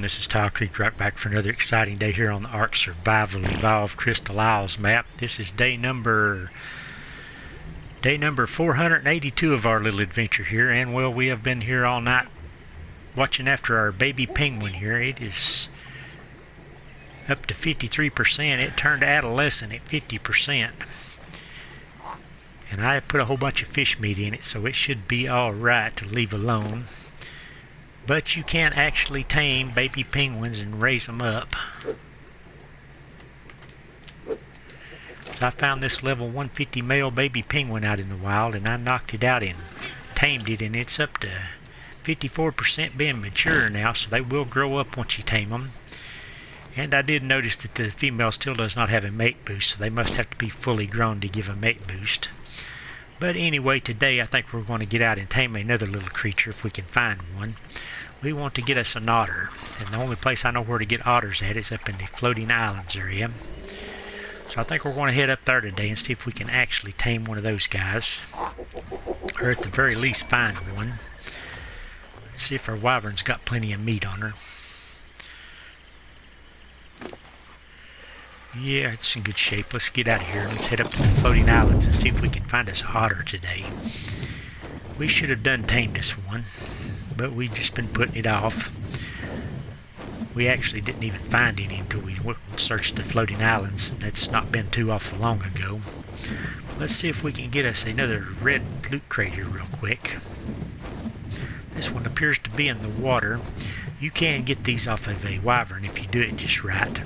This is Tile Creek right back for another exciting day here on the ARK Survival Evolve Crystal Isles map. This is day number 482 of our little adventure here, and well, we have been here all night watching after our baby penguin here. It is up to 53%. It turned adolescent at 50%. And I put a whole bunch of fish meat in it, so it should be alright to leave alone. But you can't actually tame baby penguins and raise them up. So I found this level 150 male baby penguin out in the wild, and I knocked it out and tamed it, and it's up to 54% being mature now, so they will grow up once you tame them. And I did notice that the female still does not have a mate boost, so they must have to be fully grown to give a mate boost. But anyway, today I think we're going to get out and tame another little creature if we can find one. We want to get us an otter, and the only place I know where to get otters at is up in the Floating Islands area. So I think we're going to head up there today and see if we can actually tame one of those guys, or at the very least find one. Let's see if our wyvern's got plenty of meat on her. Yeah, it's in good shape. Let's get out of here. Let's head up to the Floating Islands and see if we can find us an otter today. We should have done tamed this one, but we've just been putting it off. We actually didn't even find any until we went and searched the Floating Islands. That's not been too awful long ago. Let's see if we can get us another red loot crate here real quick. This one appears to be in the water. You can get these off of a wyvern if you do it just right.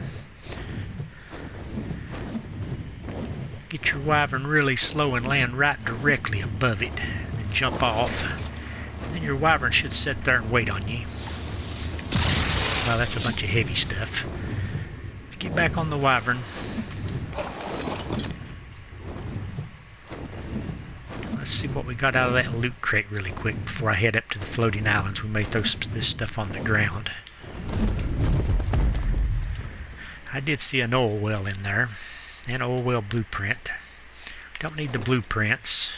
Get your wyvern really slow and land right directly above it. Then jump off. And then your wyvern should sit there and wait on you. Well, that's a bunch of heavy stuff. Let's get back on the wyvern. Let's see what we got out of that loot crate really quick before I head up to the Floating Islands. We may throw this stuff on the ground. I did see an oil well in there. An oil well blueprint. Don't need the blueprints.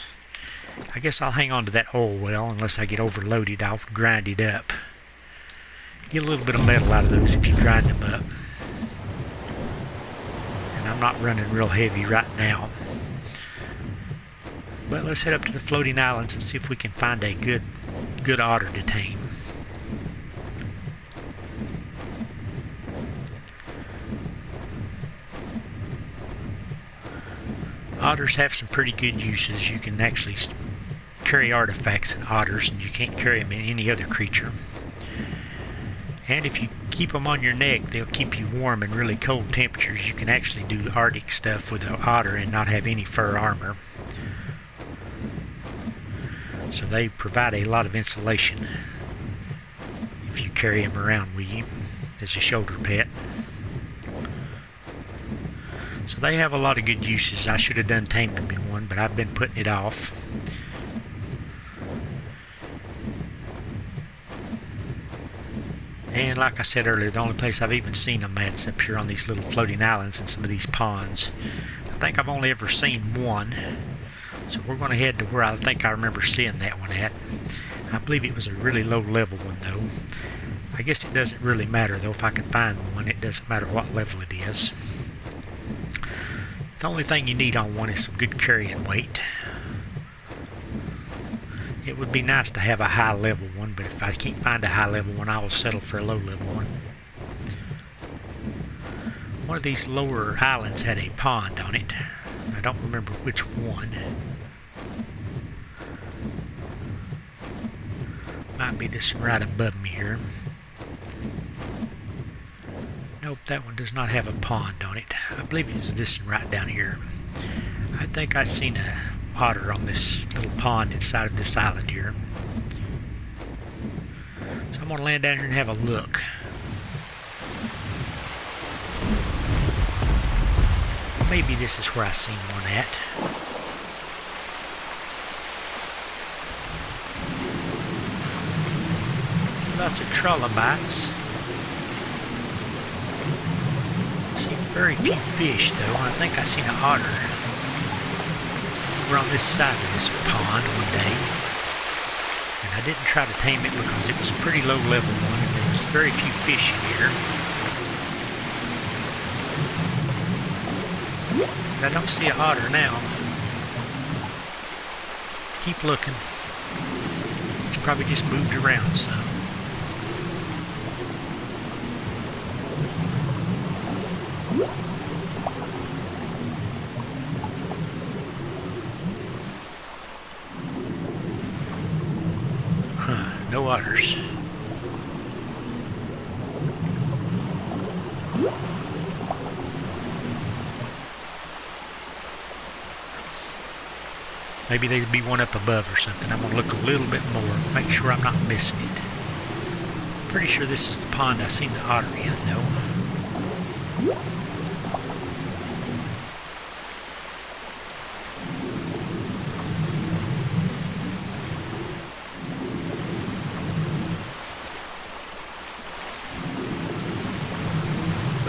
I guess I'll hang on to that oil well unless I get overloaded. I'll grind it up. Get a little bit of metal out of those if you grind them up. And I'm not running real heavy right now. But let's head up to the Floating Islands and see if we can find a good otter to tame. Otters have some pretty good uses. You can actually carry artifacts in otters, and you can't carry them in any other creature. And if you keep them on your neck, they'll keep you warm in really cold temperatures. You can actually do Arctic stuff with an otter and not have any fur armor. So they provide a lot of insulation if you carry them around with you as a shoulder pet. So they have a lot of good uses. I should have done taming me one, but I've been putting it off. And like I said earlier, the only place I've even seen them at is up here on these little floating islands and some of these ponds. I think I've only ever seen one. So we're going to head to where I think I remember seeing that one at. I believe it was a really low level one though. I guess it doesn't really matter though. If I can find one, it doesn't matter what level it is. The only thing you need on one is some good carrying weight. It would be nice to have a high level one, but if I can't find a high level one, I will settle for a low level one. One of these lower islands had a pond on it. I don't remember which one. Might be this one right above me here. Nope, that one does not have a pond on it. I believe it was this one right down here. I think I seen a otter on this little pond inside of this island here. So I'm going to land down here and have a look. Maybe this is where I seen one at. See lots of trilobites. See very few fish though. I think I seen an otter over on this side of this pond one day. And I didn't try to tame it because it was a pretty low level one, and then There's very few fish here. I don't see an otter now. Keep looking. It's probably just moved around some. No otters. Maybe there'd be one up above or something. I'm going to look a little bit more, make sure I'm not missing it. Pretty sure this is the pond I seen the otter in, though.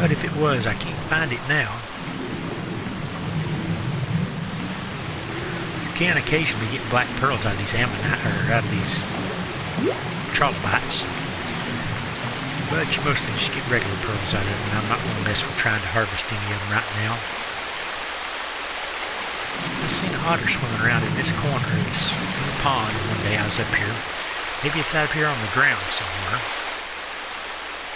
But if it was, I can't find it now. You can occasionally get black pearls out of these ammonite, or out of these trilobites. But you mostly just get regular pearls out of them, and I'm not going to mess with trying to harvest any of them right now. I seen an otter swimming around in this corner. It's in the pond one day I was up here. Maybe it's out here on the ground somewhere.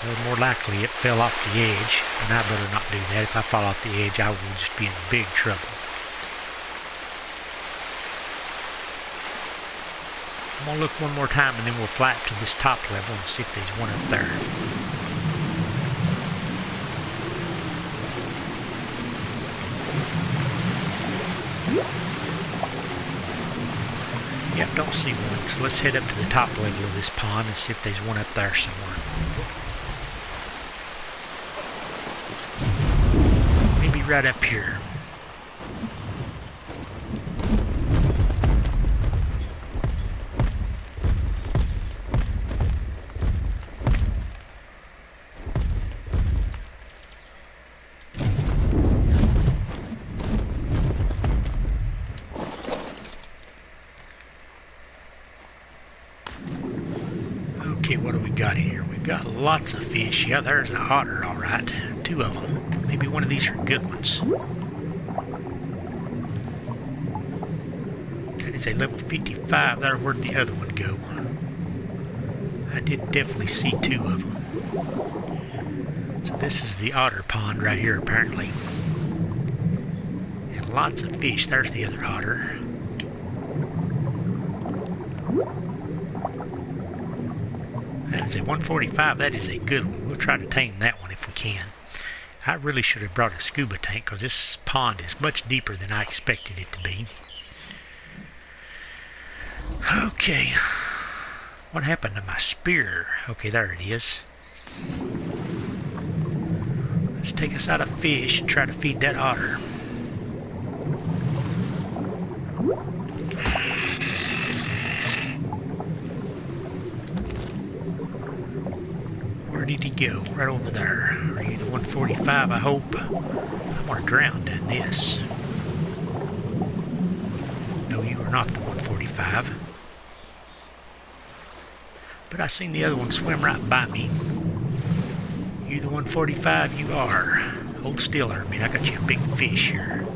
Well, more likely it fell off the edge, and I better not do that. If I fall off the edge, I will just be in big trouble. I'm going to look one more time, and then we'll fly up to this top level and see if there's one up there. Yep, don't see one. So let's head up to the top level of this pond and see if there's one up there somewhere. Maybe right up here. Okay, what do we got here? We've got lots of fish. Yeah, there's an otter, all right. 2 of them. Maybe one of these are good ones. That is a level 55. There, where'd the other one go? I did definitely see 2 of them. So this is the otter pond right here, apparently. And lots of fish. There's the other otter. That is a 145. That is a good one. We'll try to tame that one if we can. I really should have brought a scuba tank because this pond is much deeper than I expected it to be. Okay. What happened to my spear? Okay, there it is. Let's take us out of fish and try to feed that otter. Where did he go? Right over there. Are you the 145, I hope? I'm going to drown doing this. No, you are not the 145. But I seen the other one swim right by me. You the 145? You are. Hold still there, man. I got you a big fish here.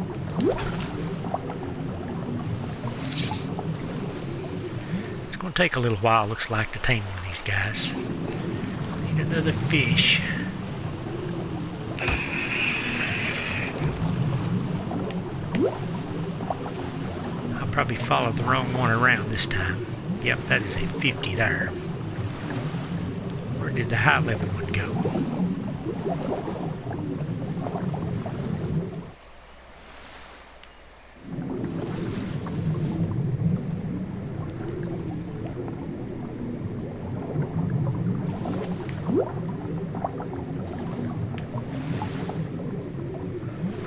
It's going to take a little while, looks like, to tame one of these guys. Need another fish. I'll probably follow the wrong one around this time. Yep, that is a 50 there. Where did the high level one go?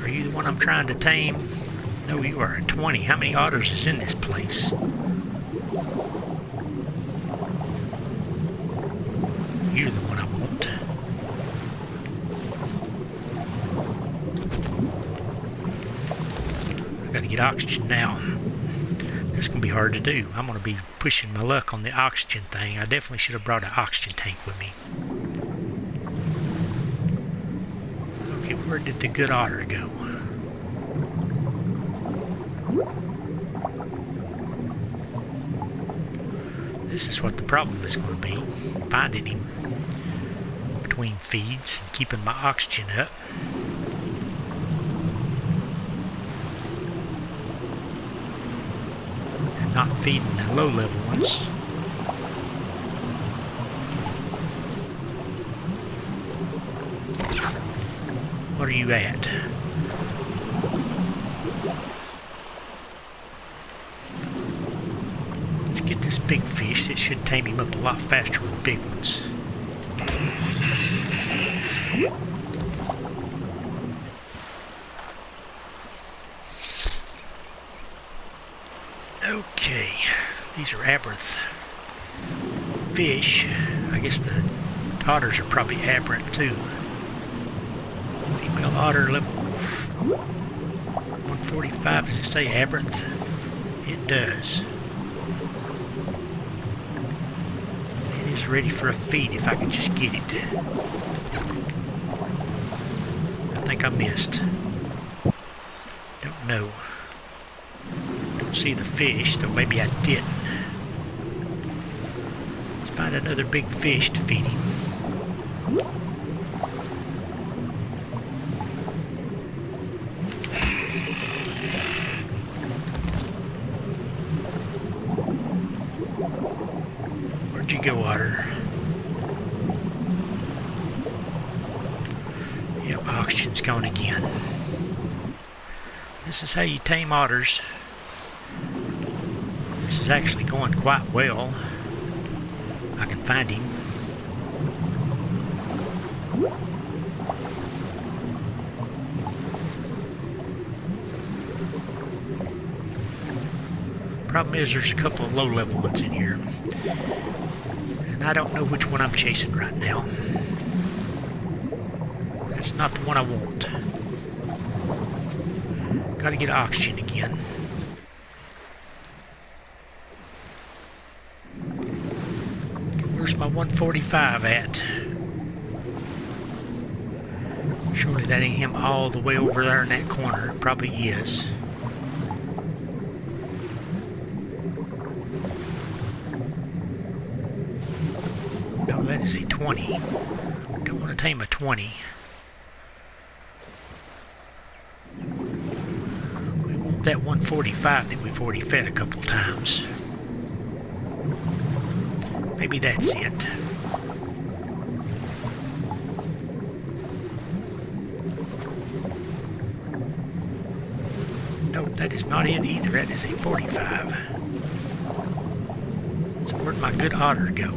Are you the one I'm trying to tame? No, you are a 20. How many otters is in this place? You're the one I want. I gotta get oxygen now. This is gonna be hard to do. I'm gonna be pushing my luck on the oxygen thing. I definitely should have brought an oxygen tank with me. Where did the good otter go? This is what the problem is going to be. Finding him between feeds and keeping my oxygen up. And not feeding the low level ones. What are you at? Let's get this big fish. It should tame him up a lot faster with big ones. Okay, these are aberrant fish. I guess the otters are probably aberrant too. Female otter level 145. Does it say aberrant? It does. It is ready for a feed if I can just get it. I think I missed. Don't know. Don't see the fish, though maybe I didn't. Let's find another big fish to feed him. Where'd you go, otter? Yep, oxygen's gone again. This is how you tame otters. This is actually going quite well. I can find him. Problem is there's a couple of low-level ones in here. And I don't know which one I'm chasing right now. That's not the one I want. Gotta get oxygen again. Where's my 145 at? Surely that ain't him all the way over there in that corner. It probably is. No, that is a 20. Don't want to tame a 20. We want that 145 that we've already fed a couple times. Maybe that's it. Nope, that is not it either. That is a 45. So where'd my good otter go?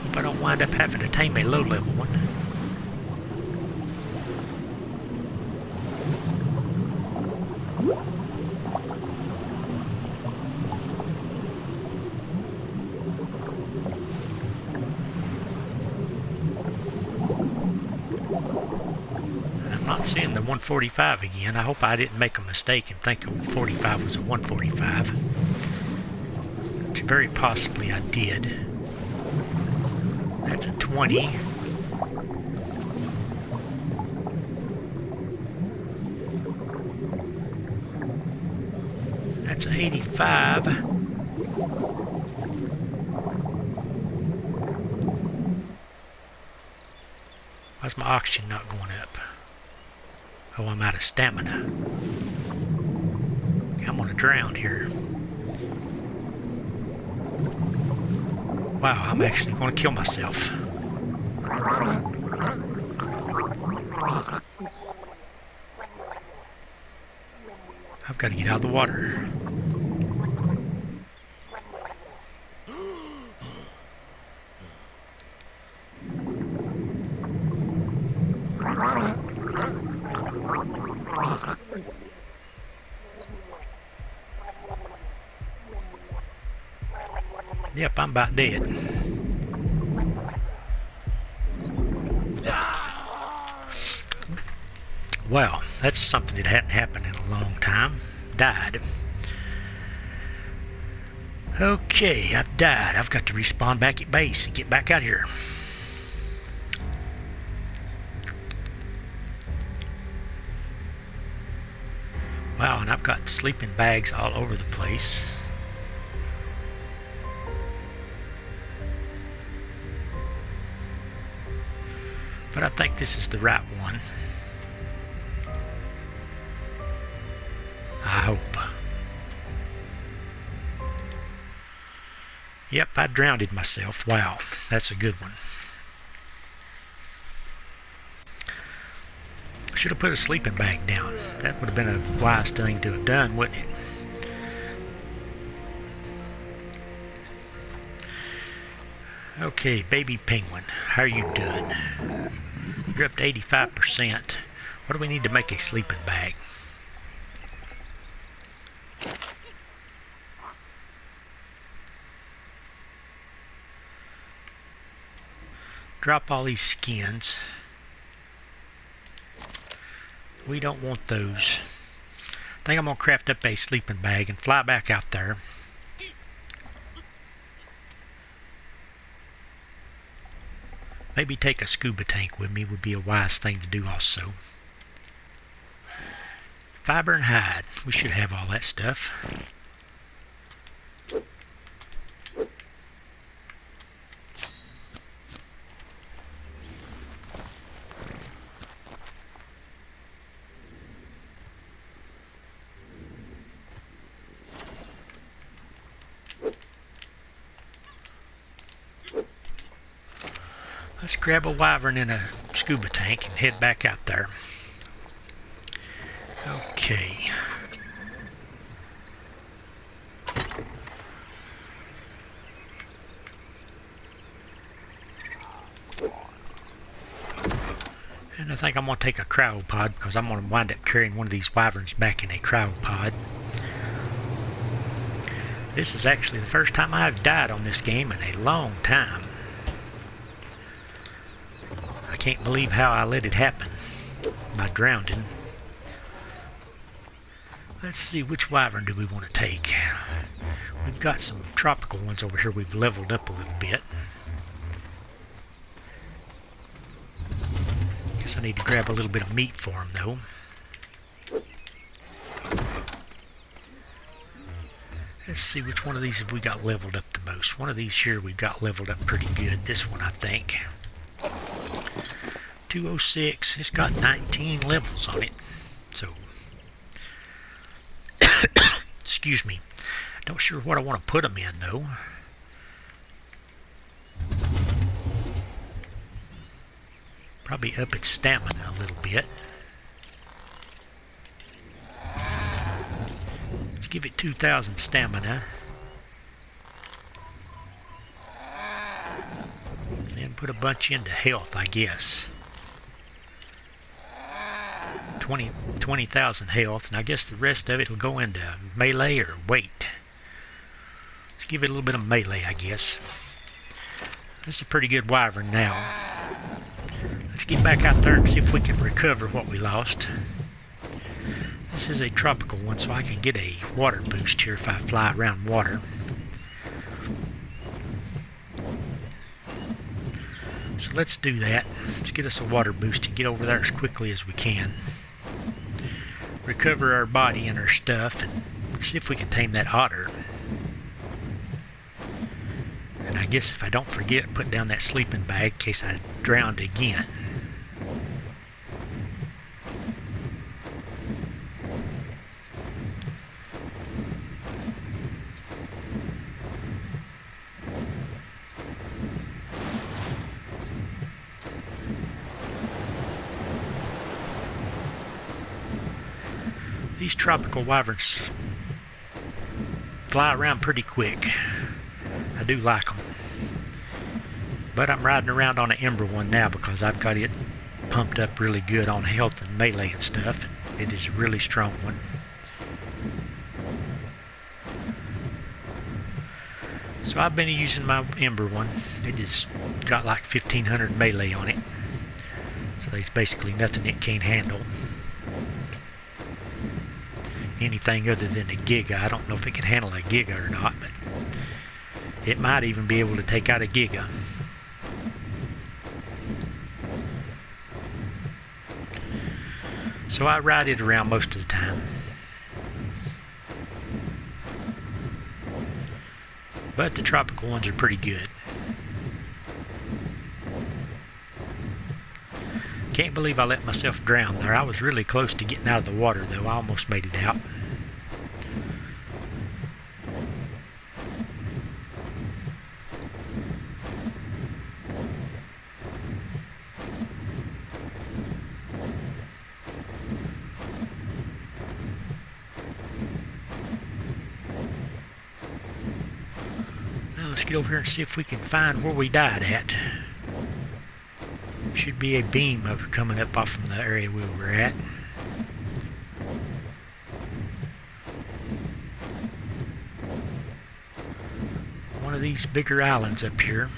Hope I don't wind up having to tame a low-level one. I'm not seeing the 145 again. I hope I didn't make a mistake and think a 45 was a 145. Which very possibly I did. That's a 20. That's an 85. Why's my oxygen not going up? Oh, I'm out of stamina. I'm gonna drown here. Wow, I'm actually gonna kill myself. I've got to get out of the water. Yep, I'm about dead. Wow, that's something that hadn't happened in a long time. Died. Okay, I've died. I've got to respawn back at base and get back out here. Wow, and I've got sleeping bags all over the place. But I think this is the right one. I hope. Yep, I drowned myself. Wow, that's a good one. Should have put a sleeping bag down. That would have been a wise thing to have done, wouldn't it? Okay, baby penguin, how are you doing? You're up to 85%. What do we need to make a sleeping bag? Drop all these skins. We don't want those. I think I'm going to craft up a sleeping bag and fly back out there. Maybe take a scuba tank with me would be a wise thing to do also. Fiber and hide. We should have all that stuff. Let's grab a wyvern in a scuba tank and head back out there. Okay. And I think I'm going to take a cryopod because I'm going to wind up carrying one of these wyverns back in a cryopod. This is actually the first time I've died on this game in a long time. I can't believe how I let it happen by drowning. Let's see, which wyvern do we want to take? We've got some tropical ones over here we've leveled up a little bit. Guess I need to grab a little bit of meat for them though. Let's see, which one of these have we got leveled up the most? One of these here we've got leveled up pretty good. This one, I think. 206. It's got 19 levels on it. So, excuse me. Not sure what I want to put them in though. Probably up its stamina a little bit. Let's give it 2,000 stamina. And put a bunch into health, I guess. 20,000 health, and I guess the rest of it will go into melee or weight. Let's give it a little bit of melee, I guess. This is a pretty good wyvern now. Let's get back out there and see if we can recover what we lost. This is a tropical one, so I can get a water boost here if I fly around water. So let's do that. Let's get us a water boost and get over there as quickly as we can. Recover our body and our stuff and see if we can tame that otter. And I guess if I don't forget, put down that sleeping bag in case I drowned again. These tropical wyverns fly around pretty quick. I do like them. But I'm riding around on an Ember one now because I've got it pumped up really good on health and melee and stuff. It is a really strong one. So I've been using my Ember one. It has got like 1,500 melee on it. So there's basically nothing it can't handle. Anything other than a Giga. I don't know if it can handle a Giga or not, but It might even be able to take out a giga. So I ride it around most of the time. But the tropical ones are pretty good. Can't believe I let myself drown there. I was really close to getting out of the water though. I almost made it out. Now let's get over here and see if we can find where we died at. Should be a beam of coming up off from the area we were at. One of these bigger islands up here.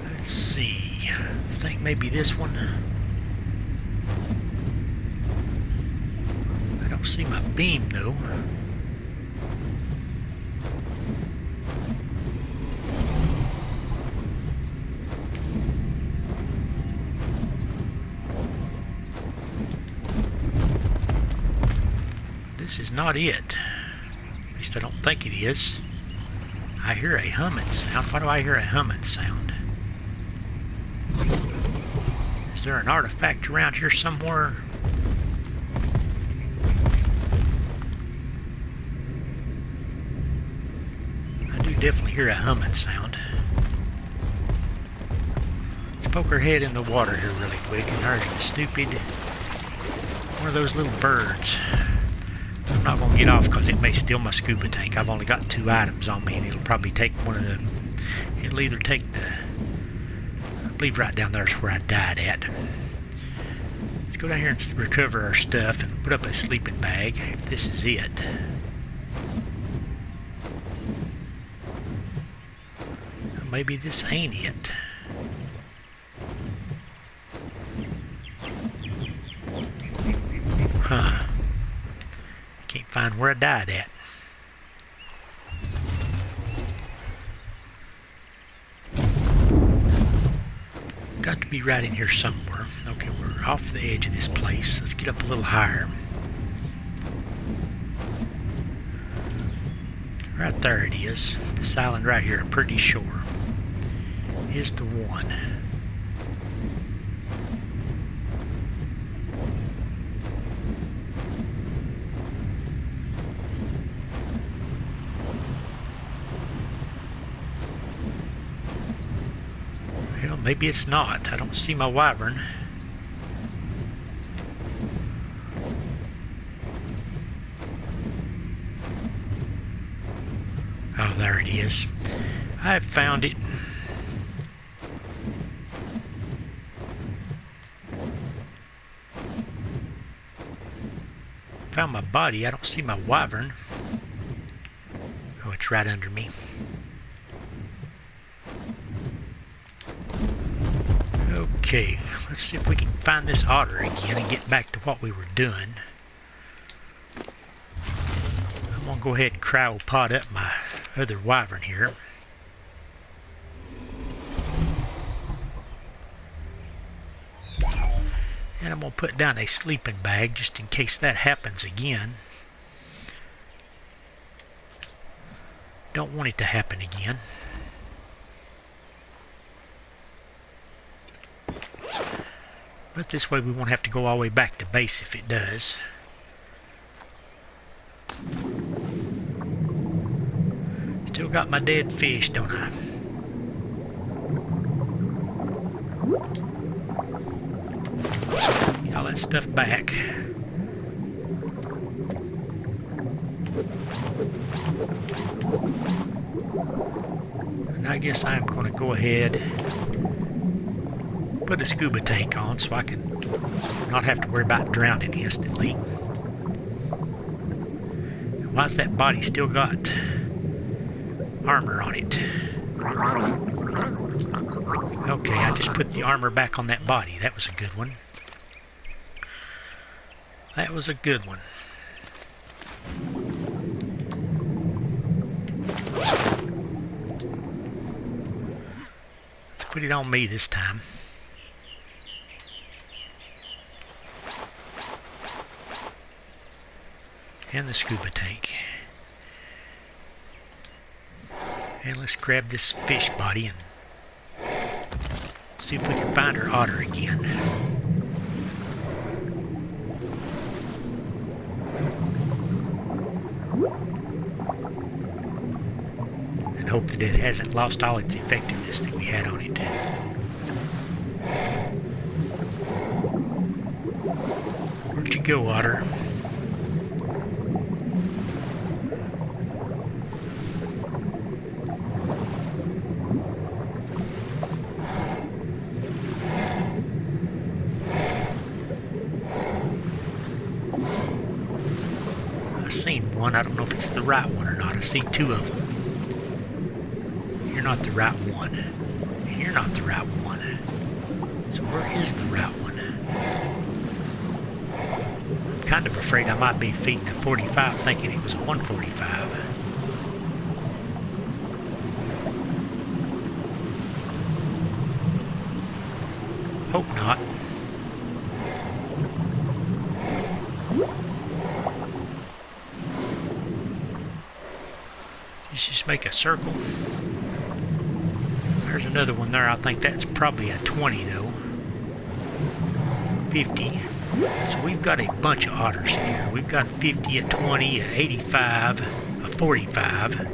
Let's see. I think maybe this one. See my beam though. This is not it. At least I don't think it is. I hear a humming sound. Why do I hear a humming sound? Is there an artifact around here somewhere? Definitely hear a humming sound. Let's poke our head in the water here really quick, and there's a stupid one of those little birds. I'm not going to get off because it may steal my scuba tank. I've only got 2 items on me, and it'll probably take one of them. It'll either take the, I believe right down there's where I died at. Let's go down here and recover our stuff and put up a sleeping bag if this is it. Maybe this ain't it. Huh. Can't find where I died at. Got to be right in here somewhere. Okay, we're off the edge of this place. Let's get up a little higher. Right there it is. This island right here, I'm pretty sure, is the one. Well, maybe it's not. I don't see my wyvern. Oh, there it is. I've found it. Found my body. I don't see my wyvern. Oh, it's right under me. Okay, let's see if we can find this otter again and get back to what we were doing. I'm going to go ahead and cryopod up my other wyvern here. And I'm going to put down a sleeping bag just in case that happens again. Don't want it to happen again. But this way we won't have to go all the way back to base if it does. Still got my dead fish, don't I? Get all that stuff back. And I guess I'm going to go ahead put a scuba tank on so I can not have to worry about drowning instantly. Why's that body still got armor on it? Okay, I I just put the armor back on that body. That was a good one. That was a good one. Let's put it on me this time. And the scuba tank. And let's grab this fish body and see if we can find our otter again. And hope that it hasn't lost all its effectiveness that we had on it. Where'd you go, otter? Seen one. I don't know if it's the right one or not. I see two of them. You're not the right one. And you're not the right one. So where is the right one? I'm kind of afraid I might be feeding a 45 thinking it was a 145. Hope not. Let's just make a circle. There's another one there. I think that's probably a 20 though. 50. So we've got a bunch of otters here. We've got 50, a 20, a 85, a 45.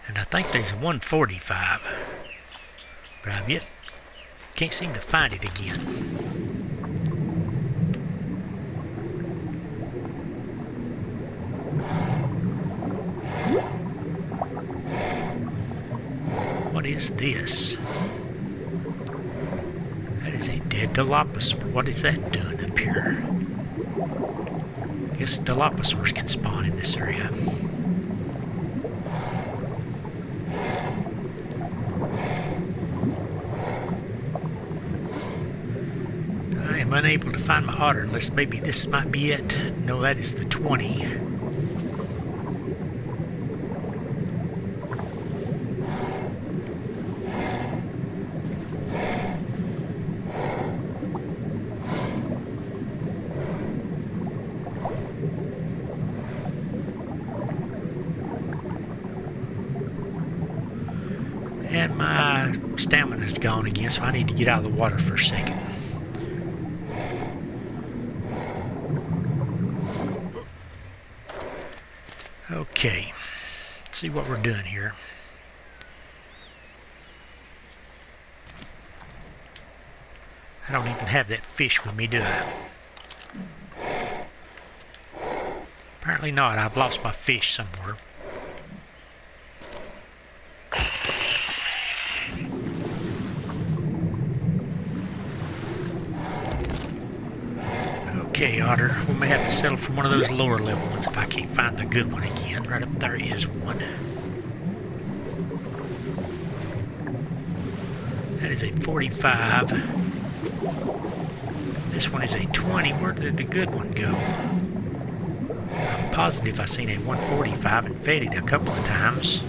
And I think there's a 145, but I've yet can't seem to find it again. What is this? That is a dead Dilophosaur. What is that doing up here? I guess Dilophosaurs can spawn in this area. I'm unable to find my otter unless maybe this might be it. No, that is the 20. And my stamina's gone again, so I need to get out of the water for a second. Okay, let's see what we're doing here. I don't even have that fish with me, do I? Apparently not. I've lost my fish somewhere. Okay, otter, we may have to settle for one of those lower level ones if I can't find the good one again. Right up there is one. That is a 45. This one is a 20. Where did the good one go? I'm positive I've seen a 145 and fed it a couple of times.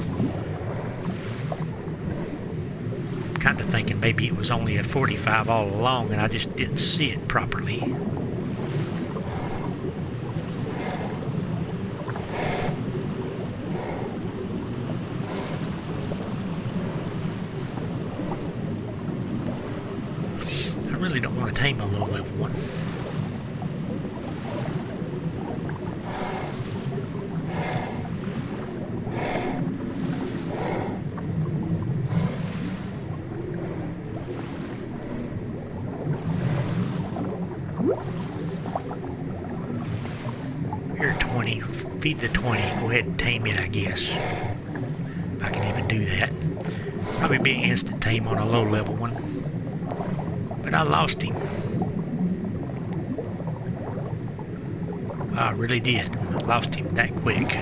I'm kind of thinking maybe it was only a 45 all along and I just didn't see it properly. I really don't want to tame a low-level one. Here, 20. Feed the 20. Go ahead and tame it, I guess. If I can even do that. Probably be an instant tame on a low-level one. But I lost him. I really did. I lost him that quick.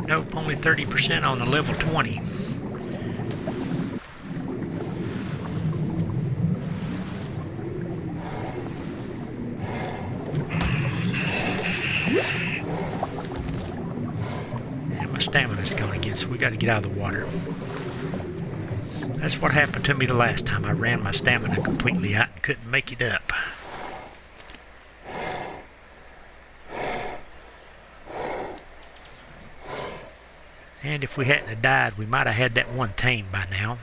Nope, only 30% on the level 20. And my stamina's gone again, so we got to get out of the water. That's what happened to me the last time. I ran my stamina completely out and couldn't make it up. And if we hadn't have died, we might have had that one tame by now.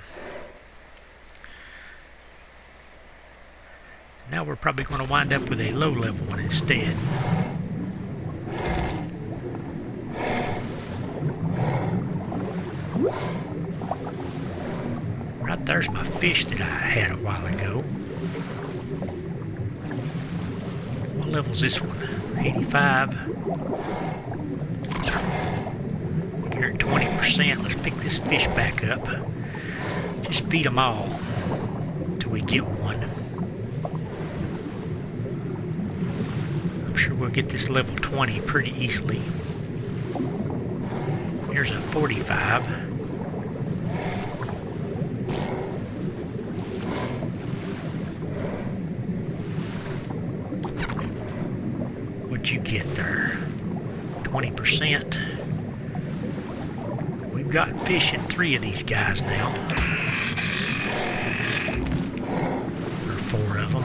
Now we're probably going to wind up with a low level one instead. Right there's my fish that I had a while ago. What level's this one? 85. You're at 20%. Let's pick this fish back up. Just feed them all until we get one. I'm sure we'll get this level 20 pretty easily. Here's a 45. What'd you get there? 20%. We've got fish in 3 of these guys now. Or 4 of them.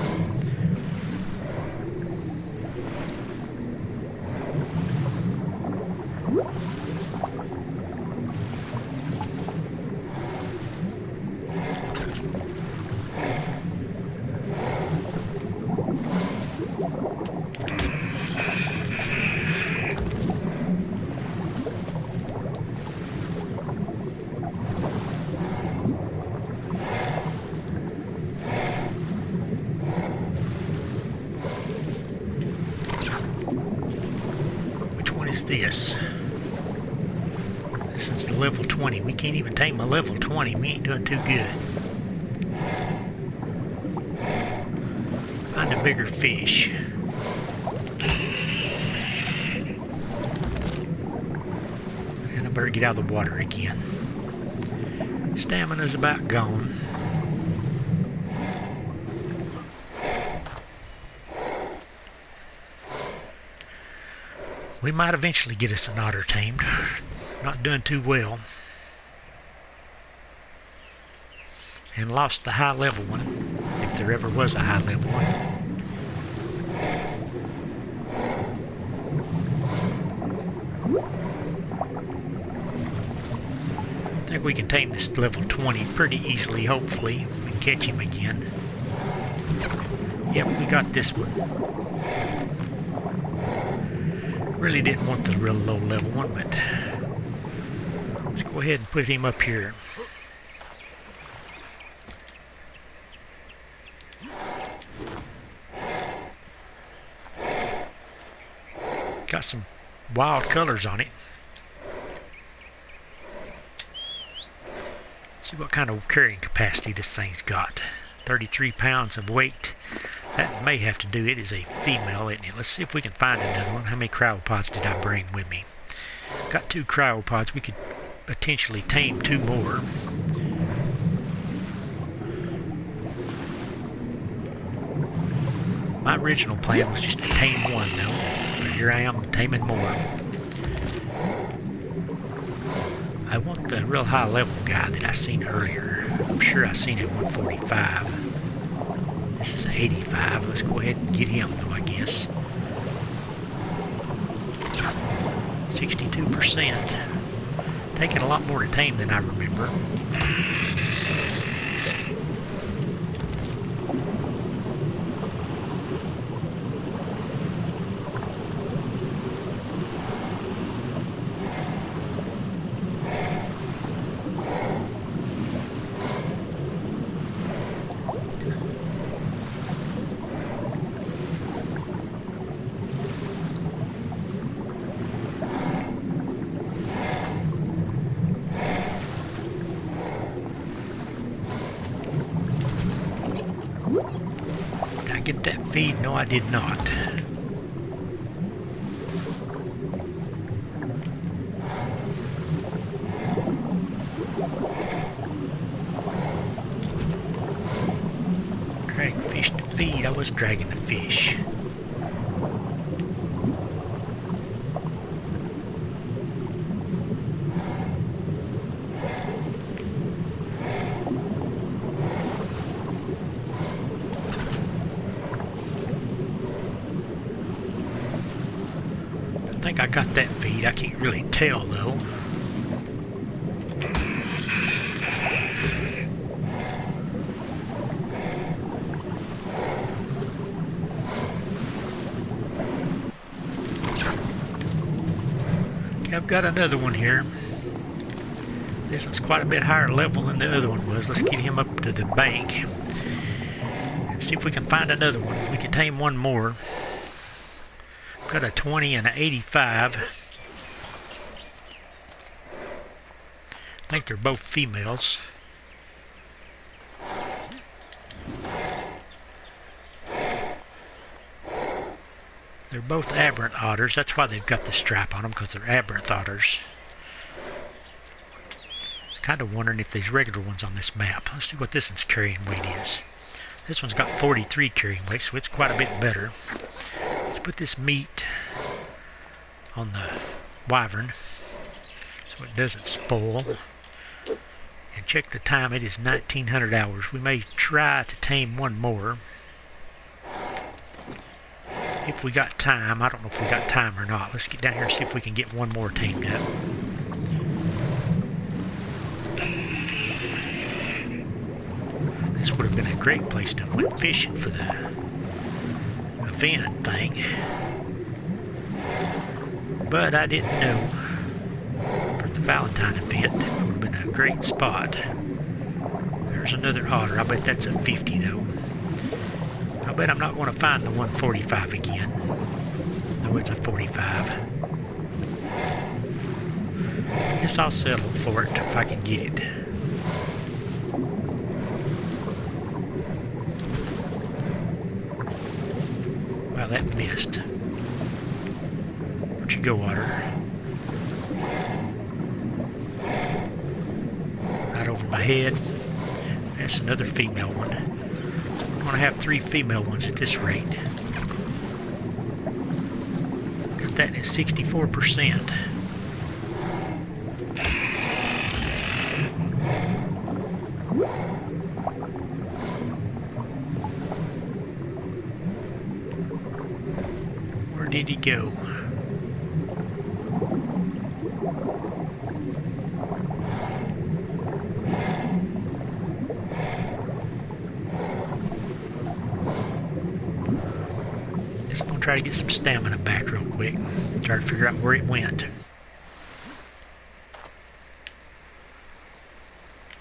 This is the level 20. We can't even tame a level 20. We ain't doing too good. Find a bigger fish. And I better get out of the water again. Stamina's about gone. We might eventually get us an otter tamed. Not doing too well. And lost the high level one, if there ever was a high level one. I think we can tame this level 20 pretty easily, hopefully. If we can catch him again. Yep, we got this one. Really didn't want the real low level one, but let's go ahead and put him up here. Got some wild colors on it. See what kind of carrying capacity this thing's got. 33 pounds of weight. That may have to do. It is a female, isn't it? Let's see if we can find another one. How many cryopods did I bring with me? Got 2 cryopods. We could potentially tame 2 more. My original plan was just to tame 1, though. But here I am taming more. I want the real high level guy that I seen earlier. I'm sure I seen it 145. This is 85. Let's go ahead and get him, though, I guess. 62%. Taking a lot more to tame than I remember. feed? No, I did not. Drag fish to feed. I was dragging the fish. I think I got that feed. I can't really tell though. Okay, I've got another one here. This one's quite a bit higher level than the other one was. Let's get him up to the bank and see if we can find another one. We can tame one more. Got a 20 and an 85. I think they're both females. They're both Aberrant Otters. That's why they've got the stripe on them, because they're Aberrant Otters. Kind of wondering if these regular ones on this map. Let's see what this one's carrying weight is. This one's got 43 carrying weight, so it's quite a bit better. Let's put this meat on the wyvern so it doesn't spoil. And check the time. It is 1900 hours. We may try to tame one more if we got time. I don't know if we got time or not. Let's get down here and see if we can get one more tamed up. This would have been a great place to went fishing for the event thing, but I didn't know for the Valentine event it would have been a great spot. There's another otter. I bet that's a 50 though. I bet I'm not going to find the 145 again. No, it's a 45. I guess I'll settle for it if I can get it. Wow, that missed. Where'd you go, Otter? Right over my head. That's another female one. We're going to have 3 female ones at this rate. Got that at 64%. Where did he go? Just gonna try to get some stamina back real quick. Try to figure out where it went.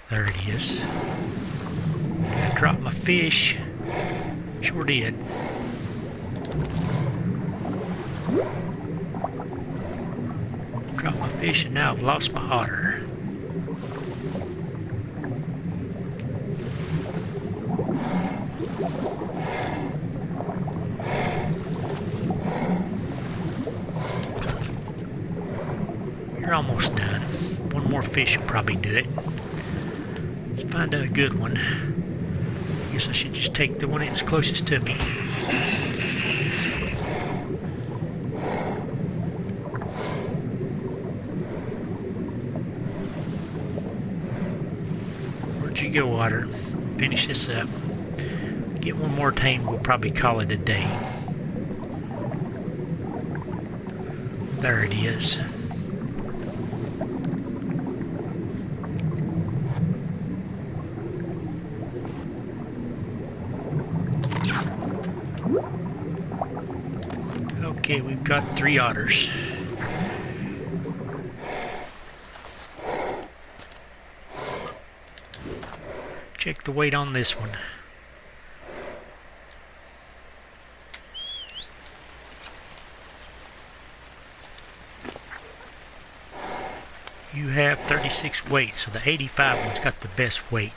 There it is. I dropped my fish. Sure did. Dropped my fish and now I've lost my otter. You're almost done. One more fish will probably do it. Let's find a good one. I guess I should just take the one that's closest to me. Where'd you go, Otter? Finish this up. Get one more tamed, we'll probably call it a day. There it is. Okay, we've got 3 otters. Check the weight on this one. You have 36 weight, so the 85 one's got the best weight.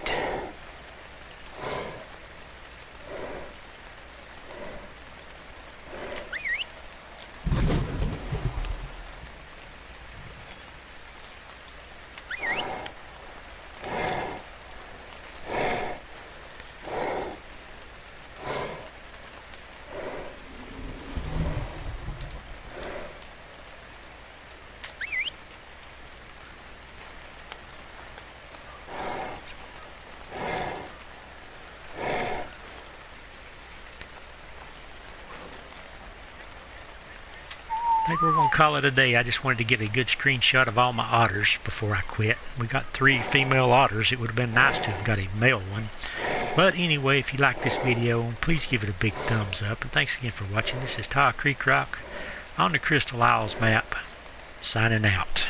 think we're going to call it a day. I just wanted to get a good screenshot of all my otters before I quit. We got 3 female otters. It would have been nice to have got a male one. But anyway, if you like this video, please give it a big thumbs up. And thanks again for watching. This is Taw Creek Rock on the Crystal Isles map, signing out.